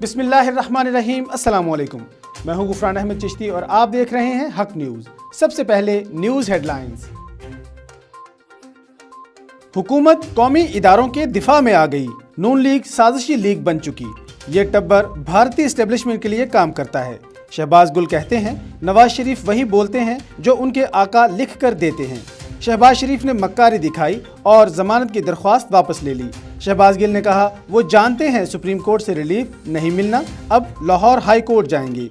बिस्मिल्लाहिर्रहमानिर्रहीम। अस्सलाम वालेकुम। मैं हूं गुफरान अहमद चिश्ती और आप देख रहे हैं हक न्यूज़। सबसे पहले न्यूज़ हेडलाइंस। हुकूमत कौमी इदारों के दिफा में आ गई। नून लीग साजिशी लीग बन चुकी। ये टब्बर भारतीय एस्टेब्लिशमेंट के लिए काम करता है। शहबाज गुल कहते हैं नवाज शरीफ वही बोलते हैं जो उनके आका लिख कर देते हैं। शहबाज शरीफ ने मक्कारी दिखाई और जमानत की दरख्वास्त वापस ले ली। शहबाज गिल ने कहा वो जानते हैं सुप्रीम कोर्ट से रिलीफ नहीं मिलना, अब लाहौर हाई कोर्ट जाएंगे।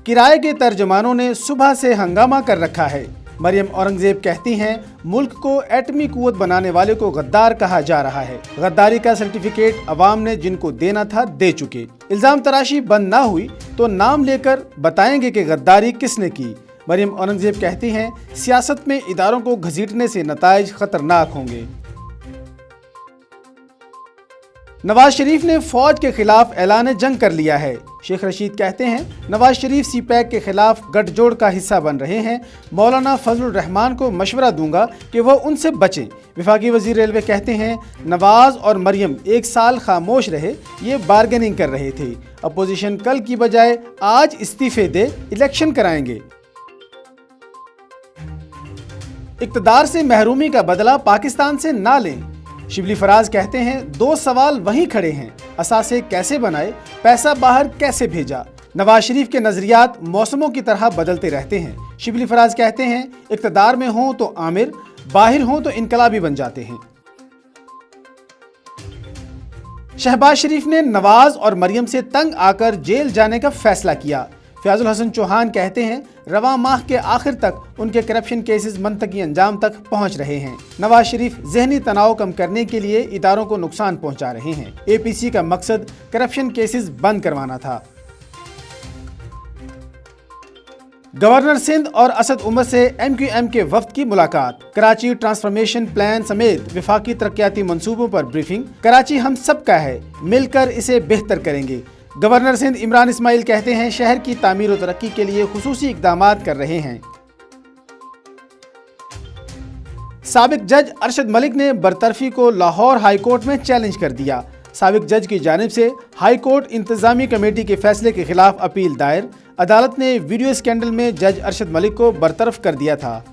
किराए के तर्जमानों ने सुबह से हंगामा कर रखा है। मरियम औरंगजेब कहती हैं मुल्क को एटमी कुव्वत बनाने वाले को गद्दार कहा जा रहा है। गद्दारी का सर्टिफिकेट अवाम ने जिनको देना था दे चुके। इल्जाम तराशी बंद ना हुई तो नाम लेकर बताएंगे कि गद्दारी किसने की। मरियम औरंगजेब कहती हैं सियासत में इदारों को घसीटने से नताइज खतरनाक होंगे। नवाज शरीफ ने फौज के खिलाफ ऐलान जंग कर लिया है। शेख रशीद कहते हैं नवाज शरीफ सीपैक के खिलाफ गठजोड़ का हिस्सा बन रहे हैं। मौलाना फजलुर रहमान को मशवरा दूंगा कि वो उनसे बचें। वफाकी वजीर रेलवे कहते हैं नवाज और मरियम एक साल खामोश रहे, ये बार्गेनिंग कर रहे थे। अपोजिशन कल की बजाय आज इस्तीफे दे, इलेक्शन कराएंगे। इक़्तिदार से महरूमी का बदला पाकिस्तान से ना लें। शिबली फराज कहते हैं दो सवाल वहीं खड़े हैं, असासे कैसे बनाए, पैसा बाहर कैसे भेजा। नवाज शरीफ के नजरियात मौसमों की तरह बदलते रहते हैं। शिबली फराज कहते हैं इक़्तिदार में हों तो आमिर, बाहर हों तो इनकलाबी बन जाते हैं। शहबाज शरीफ ने नवाज और मरियम से तंग आकर जेल जाने का फैसला किया। फयाजुल हसन चौहान कहते हैं रवां माह के आखिर तक उनके करप्शन केसेस मंतकी अंजाम तक पहुंच रहे हैं। नवाज शरीफ जहनी तनाव कम करने के लिए इदारों को नुकसान पहुंचा रहे हैं। एपीसी का मकसद करप्शन केसेस बंद करवाना था। गवर्नर सिंध और असद उमर से MQM के वफ्द की मुलाकात। कराची ट्रांसफॉर्मेशन प्लान समेत विफाकी तरक्याती मंसूबों पर ब्रीफिंग। कराची हम सबका है, मिलकर इसे बेहतर करेंगे। गवर्नर सिंध इमरान इस्माइल कहते हैं शहर की तामीर और तरक्की के लिए खुसूसी इक़दामात कर रहे हैं। साबिक जज अरशद मलिक ने बरतरफी को लाहौर हाई कोर्ट में चैलेंज कर दिया। साबिक जज की जानिब से हाई कोर्ट इंतजामी कमेटी के फैसले के खिलाफ अपील दायर। अदालत ने वीडियो स्कैंडल में जज अरशद मलिक को बरतरफ कर दिया था।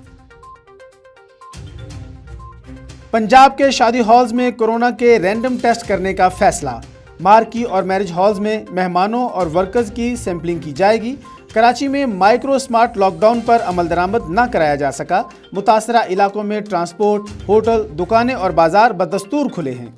पंजाब के शादी हॉल्स में कोरोना के रैंडम टेस्ट करने का फैसला। मार्की और मैरिज हॉल्स में मेहमानों और वर्कर्स की सैंपलिंग की जाएगी। कराची में माइक्रो स्मार्ट लॉकडाउन पर अमल दरामद न कराया जा सका। मुतासरा इलाकों में ट्रांसपोर्ट, होटल, दुकानें और बाजार बदस्तूर खुले हैं।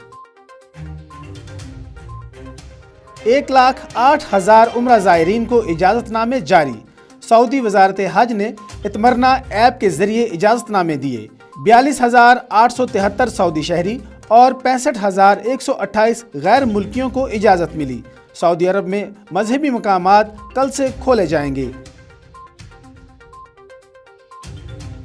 1,08,000 उम्रा ज़ायरीन को इजाज़तनामे जारी। सऊदी वजारत हज ने इतमरना ऐप के जरिए इजाज़तनामे दिए। 42,873 सऊदी शहरी और 65,128 गैर मुल्कियों को इजाज़त मिली। सऊदी अरब में मजहबी मकामात कल से खोले जाएंगे।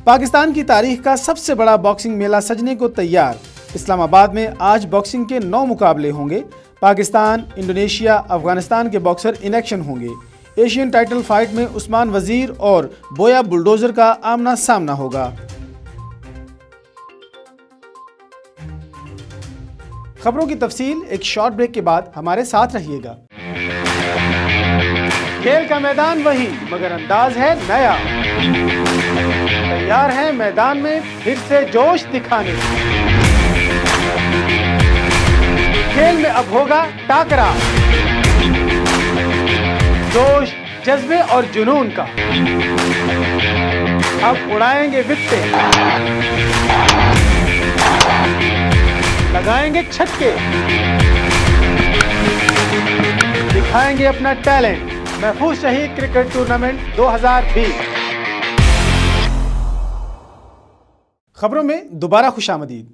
पाकिस्तान की तारीख का सबसे बड़ा बॉक्सिंग मेला सजने को तैयार। इस्लामाबाद में आज बॉक्सिंग के 9 मुकाबले होंगे। पाकिस्तान, इंडोनेशिया, अफगानिस्तान के बॉक्सर इन एक्शन होंगे। एशियन टाइटल फाइट में उस्मान वजीर और बोया बुलडोजर का आमना सामना होगा। खबरों की तफसील एक शॉर्ट ब्रेक के बाद हमारे साथ रहिएगा। खेल का मैदान वही मगर अंदाज है नया। तैयार हैं मैदान में फिर से जोश दिखाने। खेल में अब होगा टाकरा, जोश, जज्बे और जुनून का। अब उड़ाएंगे वित्ते, लगाएंगे छक्के, दिखाएंगे अपना टैलेंट। महफूज शहीद क्रिकेट टूर्नामेंट 2020। खबरों में दोबारा खुशामदीद।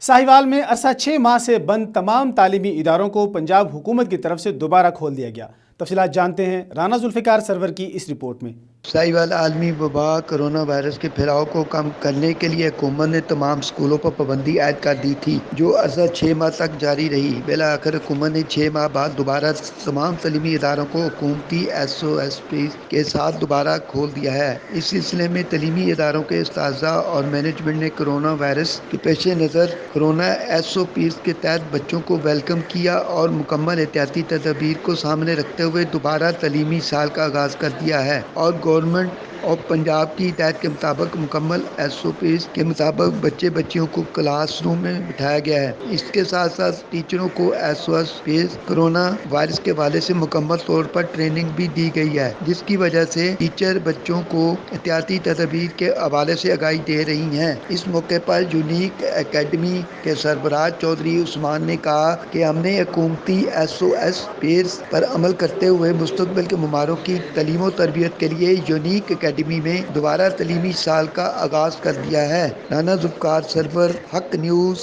साहिवाल में अरसा 6 माह से बंद तमाम तालीमी इदारों को पंजाब हुकूमत की तरफ से दोबारा खोल दिया गया। तफसीलात जानते हैं राना जुल्फिकार सरवर की इस रिपोर्ट में। साहिवाल आलमी वबा कोरोना वायरस के फैलाव को कम करने के लिए हुकूमत ने तमाम स्कूलों पर पाबंदी आयद कर दी थी, जो अर्सा 6 माह तक जारी रही। बिला आखिर हुकूमत ने 6 माह बाद दोबारा तमाम तलीमी इदारों को हुकूमती SOP के साथ दोबारा खोल दिया है। इस सिलसिले में तलीमी इदारों के उस्ताज़ा और मैनेजमेंट ने कोरोना वायरस के पेश नज़र कोरोना SOP के तहत बच्चों को वेलकम किया और मुकम्मल एहतियाती तदबीर को सामने रखते हुए दोबारा तलीमी साल का आगाज़ कर दिया है और गवर्नमेंट और पंजाब की हिदायत के मुताबिक मुकम्मल SOPs के मुताबिक बच्चियों को क्लास रूम में बिठाया गया है। इसके साथ साथ टीचरों को SOPs कोरोना वायरस के हवाले से मुकम्मल तौर पर ट्रेनिंग भी दी गई है, जिसकी वजह से टीचर बच्चों को एहतियाती तदबीर के हवाले से आगाही दे रही हैं। इस मौके पर यूनिक एकेडमी के सरबराह चौधरी उस्मान ने कहा कि हमने हुकूमती SOPs पर अमल करते हुए मुस्तकबिल के ममारों की तलीम और तरबियत के लिए यूनिक एकेडमी में दोबारा तलीमी साल का आगाज कर दिया है। राना जुल्फकार सरवर, हक न्यूज,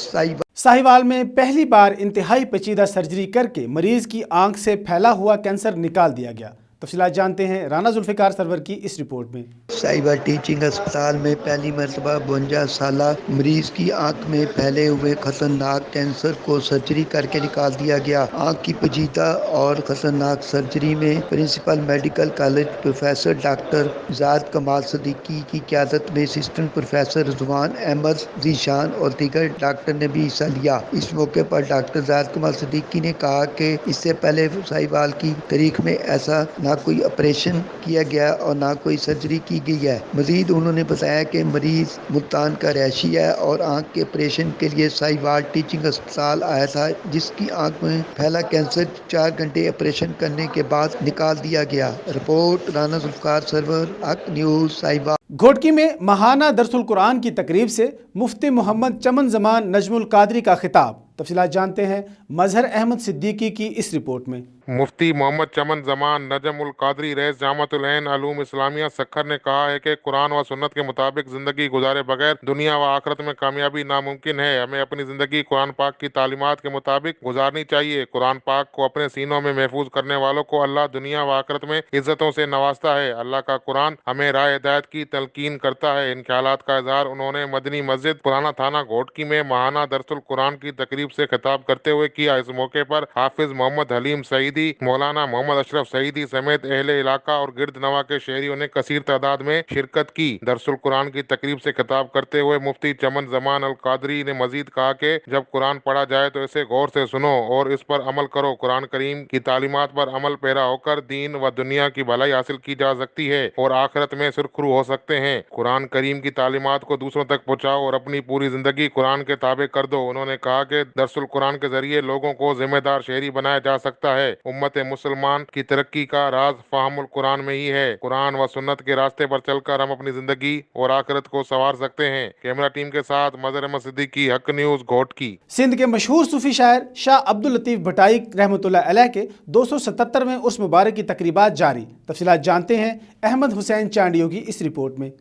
साहिवाल में पहली बार इंतहाई पेचीदा सर्जरी करके मरीज की आंख से फैला हुआ कैंसर निकाल दिया गया। तफसीलात जानते हैं राना जुल्फकार सरवर की इस रिपोर्ट में। साहिवाल टीचिंग अस्पताल में पहली मरतबा 52 साला मरीज की आंख में फैले हुए खतरनाक कैंसर को सर्जरी करके निकाल दिया गया। आंख की पेचीदा और खतरनाक सर्जरी में principal medical college professor doctor Zad Kamal Siddiqui की क़यादत में असिस्टेंट प्रोफेसर रिजवान अहमद ज़ीशान और दीगर डॉक्टर ने भी हिस्सा लिया। इस मौके पर डॉक्टर ज़ाद कमाल सिद्दीकी ने कहा कि इससे पहले साहिवाल की तारीख में ऐसा ना कोई ऑपरेशन किया गया और ना कोई सर्जरी की गई है। मजीद उन्होंने बताया कि मरीज मुल्तान का रैशी है और आंख के ऑपरेशन के लिए साहिवाल टीचिंग अस्पताल आया था, जिसकी आंख में फैला कैंसर 4 घंटे ऑपरेशन करने के बाद निकाल दिया गया। रिपोर्ट राना जुल्फकार सरवर, हक न्यूज, साहिवाल। घोटकी में महाना दरसुल कुरान की तकरीब से मुफ्ती मोहम्मद चमन जमान नजमुल कादरी का खिताब। तफसीलात जानते हैं मजहर अहमद सिद्दीकी की इस रिपोर्ट में। मुफ्ती मोहम्मद चमन जमान नजमुल कादरी रईस जामतुल ऐन अलूम इस्लामिया सखर ने कहा है कि कुरान व सुन्नत के मुताबिक जिंदगी गुजारे बगैर दुनिया व आखिरत में कामयाबी नामुमकिन है। हमें अपनी जिंदगी कुरान पाक की तालीमात के मुताबिक गुजारनी चाहिए। कुरान पाक को अपने सीनों में महफूज करने वालों को अल्लाह दुनिया व आखिरत में इज्जतों से नवाजता है। अल्लाह का कुरान हमें राह हिदायत की तलकीन करता है। इन ख्यालात का इजहार उन्होंने मदनी मस्जिद पुराना थाना घोटकी में महाना दरसुल कुरान की तकरीब से खिताब करते हुए किया। इस मौके पर हाफिज मोहम्मद हलीम सईदी, मौलाना मोहम्मद अशरफ सईदी समेत अहले इलाका और गिरद नवा के शहरियों ने कसीर तादाद में शिरकत की। दरसुल कुरान की तकरीब से खिताब करते हुए मुफ्ती चमन जमान अल कादरी ने मजीद कहा कि जब कुरान पढ़ा जाए तो इसे गौर से सुनो और इस पर अमल करो। कुरान करीम की तालीमात पर अमल पैरा होकर दीन व दुनिया की भलाई हासिल की जा सकती है और आखिरत में सुरखरू हो सकते हैं। कुरान करीम की तालीमात को दूसरों तक पहुँचाओ और अपनी पूरी जिंदगी कुरान के ताबे कर दो। उन्होंने कहा कि दरसुल कुरान के जरिए लोगों को जिम्मेदार शहरी बनाया जा सकता है। उम्मत मुसलमान की तरक्की का राज फाहमुल कुरान में ही है। कुरान व सुन्नत के रास्ते पर चलकर हम अपनी जिंदगी और आखिरत को संवार सकते हैं। कैमरा टीम के साथ मजहर अहमद सिद्दीकी, हक न्यूज, घोटकी। सिंध के मशहूर सूफी शायर शाह अब्दुल लतीफ भटाई रहमतुल्लाह अलैह के 277वें उर्स मुबारक की तकरीबात जारी। तफसीलात जानते हैं अहमद हुसैन चांडियो की इस रिपोर्ट में।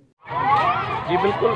जी बिल्कुल,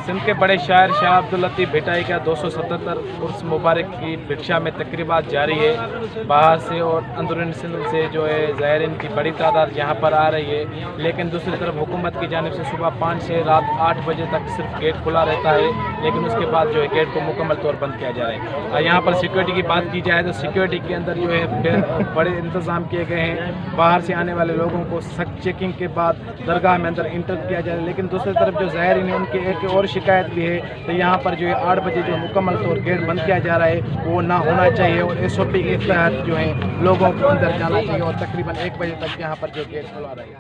सिंध के बड़े शायर शाह अब्दुल लतीफ भटाई का 277 उर्स मुबारक की भिक्षा में तकरीबात जारी है। बाहर से और अंदरूनी सिंध से जो है ज़ायरीन की बड़ी तादाद यहाँ पर आ रही है, लेकिन दूसरी तरफ हुकूमत की जानिब से सुबह 5 से रात 8 बजे तक सिर्फ गेट खुला रहता है, लेकिन उसके बाद जो है गेट को मुकम्मल तौर बंद किया जा रहा है। और यहाँ पर सिक्योरिटी की बात की जाए तो सिक्योरिटी के अंदर जो है बड़े इंतज़ाम किए गए हैं। बाहर से आने वाले लोगों को सख्त चेकिंग के बाद दरगाह में अंदर इंटर किया जाए, लेकिन दूसरी तरफ जो ज़ायरीन है उनकी एक और शिकायत भी है, तो यहाँ पर जो है 8 बजे जो मुकम्मल तौर गेट बंद किया जा रहा है वो ना होना चाहिए और SOP के तहत जो है लोगों को अंदर जाना चाहिए और तकरीबन 1 बजे तक यहाँ पर जो गेट खुला रहेगा।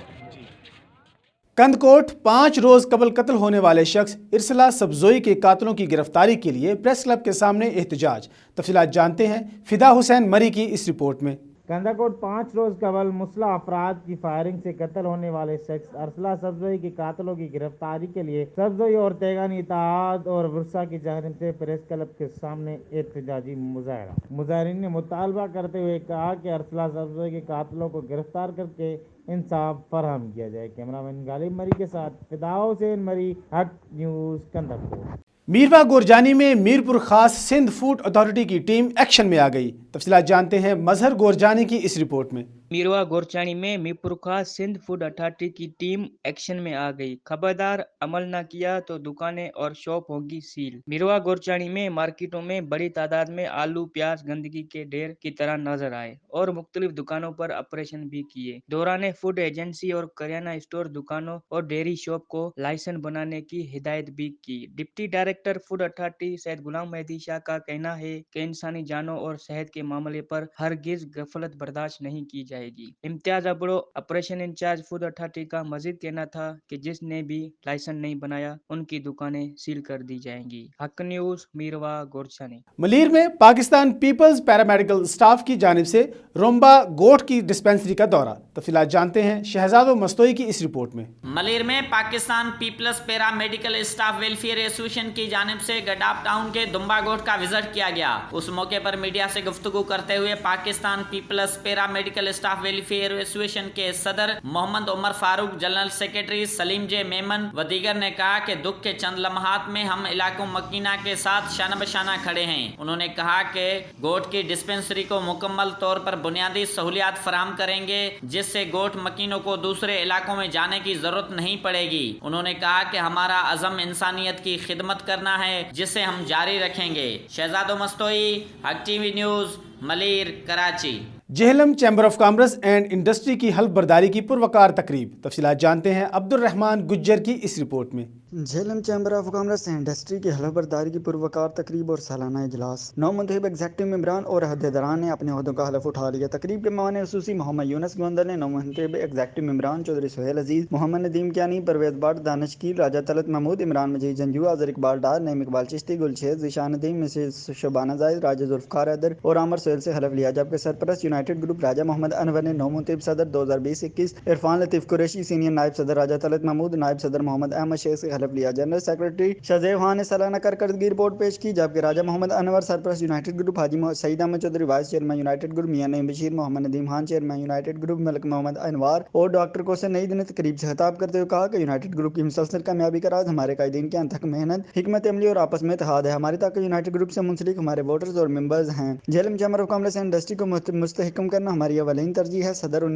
कंदकोट 5 रोज कबल कत्ल होने वाले शख्स इरसला सब्जोई के कातलों की गिरफ्तारी के लिए प्रेस क्लब के सामने एहतजाज। तफसीलात जानते हैं फिदा हुसैन मरी की इस रिपोर्ट में। कंदाकोट 5 रोज कबल मुस्लह अफराद की फायरिंग से कत्ल होने वाले शख्स अरसला सब्जोई के कातलों की गिरफ्तारी के लिए सब्जोई और तेगानी इत्तेहाद और वर्षा की जानिब से प्रेस क्लब के सामने एहतजाजी मुजाहरा। मुजाहरीन ने मुतालबा करते हुए कहा कि अरसला सब्जोई के कातलों को गिरफ्तार करके इंसाफ फराहम किया जाए। कैमरामैन गालिब मरी के साथ फिदा हुसैन मरी, हक न्यूज, कंदाकोट। मीरवा गोरजानी में मीरपुर खास सिंध फूड अथॉरिटी की टीम एक्शन में आ गई। तफसीलात जानते हैं मजहर गोरजानी की इस रिपोर्ट में। मीरवा गोरचानी में मीरपुरखा सिंध फूड अथॉरिटी की टीम एक्शन में आ गई। खबरदार अमल न किया तो दुकानें और शॉप होगी सील। मीरवा गोरचानी में मार्केटों में बड़ी तादाद में आलू प्याज गंदगी के ढेर की तरह नजर आए और मुख्तलिफ दुकानों पर ऑपरेशन भी किए। दौरान फूड एजेंसी और करियाना स्टोर दुकानों और डेयरी शॉप को लाइसेंस बनाने की हिदायत भी की। Deputy director food authority Syed Ghulam Mehdi Shah का कहना है कि इंसानी जानों और सेहत के मामले पर हरगिज गफलत बर्दाश्त नहीं की जाएगी। Imtiaz Abro operation incharge food authority का मजीद कहना था कि जिसने भी लाइसेंस नहीं बनाया उनकी दुकानें सील कर दी जाएंगी। हक न्यूज मीरवा गोरचानी। मलीर में पाकिस्तान पीपल्स पैरामेडिकल स्टाफ की जानिब से रोम्बा गोट की डिस्पेंसरी का दौरा। तफसीलात जानते हैं शहजाद मस्तोई की इस रिपोर्ट में। मलीर में Pakistan peoples paramedical staff welfare association की जानिब से गडाफ टाउन के दुम्बा गोट का विजिट किया गया। उस मौके पर मीडिया से गुफ्तगू करते हुए Pakistan peoples paramedical staff welfare association के सदर Mohammad Umar Farooq, general secretary Saleem J Memon व दीगर ने कहा कि दुख के चंद लम्हात में हम इलाकों मकीना के साथ शाना बशाना खड़े हैं। उन्होंने कहा कि गोट की डिस्पेंसरी को मुकम्मल तौर पर बुनियादी सहूलियात फराहम करेंगे जिससे गोट मकीनों को दूसरे इलाकों में जाने की जरूरत नहीं पड़ेगी। उन्होंने कहा कि हमारा अज़म इंसानियत की खिदमत करना है जिसे हम जारी रखेंगे। शहजाद मस्तोई, हक TV news, Malir, Karachi. Jhelum chamber of commerce and industry की हल्फ बर्दारी की पुरवकार तकरीब। तफसीलात जानते हैं अब्दुल रहमान गुज्जर की इस रिपोर्ट में। Jhelum chamber of commerce and industry की हल्फ बर्दारी की पुरवकार तकरीब और सालाना इजलास। 9 मुंतखब एग्जेक्टिव मेंबरान और अहदेदारान ने अपने अहदों का हलफ उठा लिया। तकरीब के मेहमान खुसूसी मोहम्मद यूनुस गोंदल ने 9 मुंतखब एग्जेक्टिव मेंबरान चौधरी सुहेल अजीज, मोहम्मद नदीम कियानी, परवेज भट्ट, दानिश कील, राजा तलत महमूद, इमरान मजीद जंजू, अजहर इकबाल डार, नईम इकबाल चिश्ती, गुलशेद, ज़ीशान नदीम, मिसेस शबाना जायद, राजा जुल्फकार हैदर और आमर सोहेल से हलफ लिया। जबकि सरपरस्त यूनाइटेड ग्रुप राजा मोहम्मद अनवर ने 9 मुंतखब सदर 2020-21 इरफान लतीफ़ कुरैशी, सीनियर नायब सदर राजा तलत महमूद, नायब सदर मोहम्मद अहमद शेख से हलफ लिया। जनरल सेक्रेटरी शहजेब खान ने सालाना कारकर्दगी रिपोर्ट पेश की। जबकि राजा मोहम्मद अनवर, सरपरस्त United Group Haji Saeed Ahmed Chaudhry, vice chairman United Group Mian Naeem Bashir, Mohammad Nadeem Khan chairman United Group, Malik Mohammad Anwaar और डॉक्टर कोसर नईद ने तकरीब से खिताब करते हुए कहा कि यूनाइटेड ग्रुप की मुसलसल कामयाबी का राज हमारे कायदीन की अनथक मेहनत, हिकमत अमली और आपस में इत्तेहाद है। हमारी ताकत यूनाइटेड ग्रुप से मुंसलिक हमारे वोटर्स और मेंबर्स हैं। Jhelum chamber of commerce and industry को मुस्तहकम करना हमारी अवलीन तरजीह है। सदर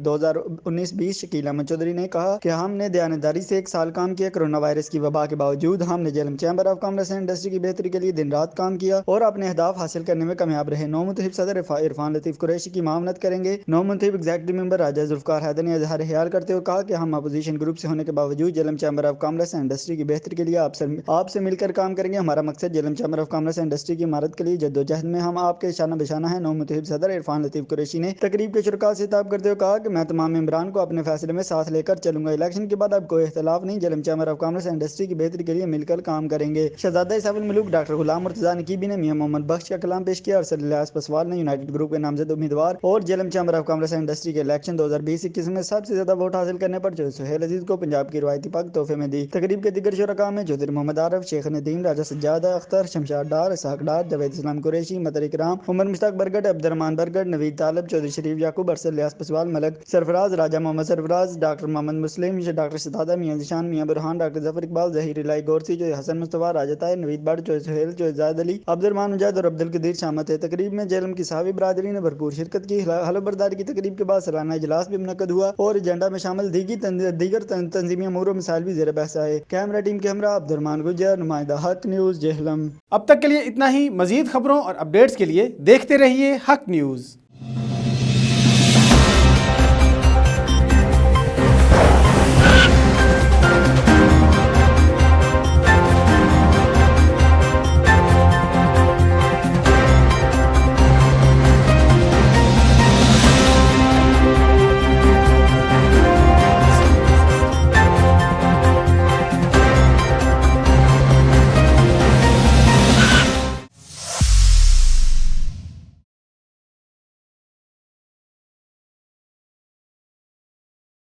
2019-20 शकील अहमद चौधरी ने कहा कि हमने दयानतदारी से 1 साल काम किया। कोरोना वायरस की वबा के बावजूद हमने Jhelum chamber of commerce and industry की बेहतरी के लिए दिन रात काम किया और अपने अहदाफ हासिल करने में कामयाब रहे। 9 मुंतखब सदर इरफान लतीफ़ कुरैशी की मामनत करेंगे। 9 मुंतखब एग्जेक्टिव मेंबर राजा जुल्फकार हैदर ने इजहार ख्याल करते हुए कहा कि हम अपोजिशन ग्रुप से होने के बावजूद Jhelum chamber of commerce and industry की बेहतरी के लिए आपसे मिलकर काम करेंगे। हमारा मकसद Jhelum chamber of commerce and industry की इमारत के लिए जद्दोजहद में हम आपके शाना बशाना है। 9 मुंतखब सदर इरफान लतीफ़ कुरैशी ने तकरीब के शुरका से खिताब करते हुए कहा कि मैं तमाम मेंबरान को अपने फैसले में साथ लेकर चलूंगा। इलेक्शन के बाद अब कोई इख्तलाफ नहीं, Jhelum chamber of commerce and industry की बेहतरी के लिए मिलकर काम करेंगे। शहजादा इसाफुल मुल्क डॉक्टर गुलाम मुर्तजा नकीबी ने मियां मोहम्मद बख्श का कलाम पेश किया। अरसद इलियास पसवाल ने यूनाइटेड ग्रुप के नामजद उम्मीदवार और Jhelum chamber of commerce and industry के इलेक्शन 2020-21 में सबसे ज्यादा वोट हासिल करने पर चौधरी सुहेल अजीज को पंजाब की रवायती पग तोहफे में दी। तकरीब के दिगर शुरका में चौधरी मोहम्मद आरफ, शेख नदीम, राजा सज्जादा अख्तर, शमशाद डार, इसहाक डार, जवेद इस्लाम कुरैशी, मदर इकराम, उमर मुश्ताक बरगढ़, अब्दुर्रहमान बरगढ़, नवीद तालब, चौधरी शरीफ याकूब, अरसद इलियास पसवाल, मलक सरफराज, राजा मोहम्मद सरफराज, डॉक्टर मोहम्मद मुस्लिम, डॉक्टर सदादा, मियां जिशान, मियां बुरहान, डॉक्टर जफर इकबाल, जहीर इलाई गोरसी, जो हसन मुस्तफा, राजा ताहिर, नवीद बट, जो सुहेल, जो जायद अली, अब्दुर्रहमान मुजाहिद और अब्दुल कदीर शामिल थे। तकरीब में झेलम की साहबी बरादरी ने भरपूर शिरकत की। हलफ बर्दारी की तकरीब के बाद सालाना इजलास भी मुनक्कद हुआ और एजेंडा में शामिल दीगर तंजीमी अमूर मिसाइल भी ज़ेर बहस आए। कैमरा टीम के हमरा अब्दुर्रहमान गुज्जर, नुमाइंदा हक न्यूज़, झेलम। अब तक के लिए इतना ही। मजीद खबरों और अपडेट्स के लिए देखते रहिए हक न्यूज़।